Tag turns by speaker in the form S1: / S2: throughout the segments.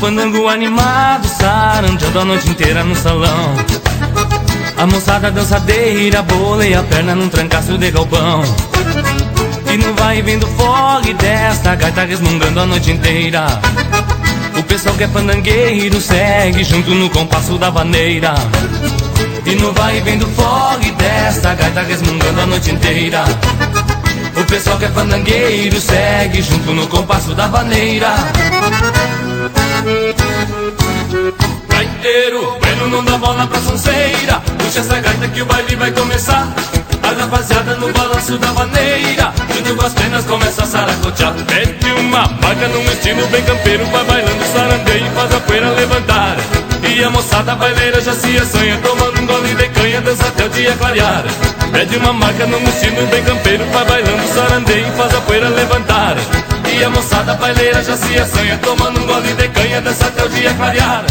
S1: fandango animado, sarandeando a noite inteira no salão. A moçada dançadeira boleia a perna num trancaço de galpão. E no vai e vem do fogue desta gaita resmungando a noite inteira. O pessoal que é fandangueiro segue junto no compasso da vaneira. E no vai e vem do fogue desta gaita resmungando a noite inteira. O pessoal que é fandangueiro segue junto no compasso da vaneira. Gaiteiro, bueno, não dá bola pra sonceira. Puxa essa gaita que o baile vai começar. A rapaziada no balanço da vaneira, junto com as penas começa a saracotear. Mete uma marca num estilo bem campeiro, vai bailando sarandeio e faz a poeira levantar. E a moçada baileira já se assanha, tomando um gole de canha, dança até o dia clarear. Mete uma marca num estilo bem campeiro, vai bailando sarandeio e faz a poeira levantar. E a moçada baileira já se assanha, tomando um gole de canha, dança até o dia clarear.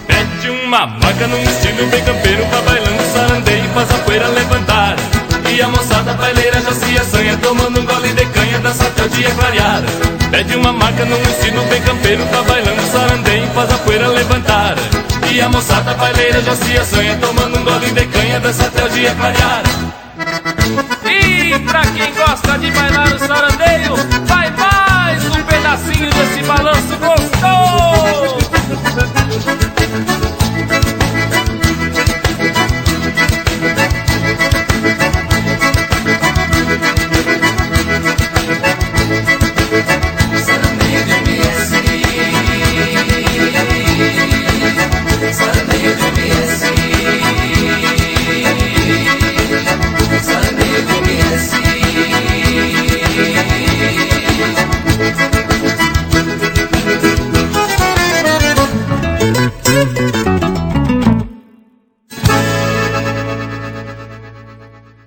S1: Mete uma marca num estilo bem campeiro, vai bailando sarandeio e faz a poeira levantar. E a moçada baileira já se assanha, tomando um gole de canha, dança até o dia clarear. Mete uma marca num estilo bem campeiro, vai bailando sarandeio e faz a poeira levantar. E a moçada baileira já se assanha, tomando um gole de canha, dança até o dia clarear.
S2: E pra quem gosta de bailar o sarandeio, vai mais um pedacinho desse balanço gostoso.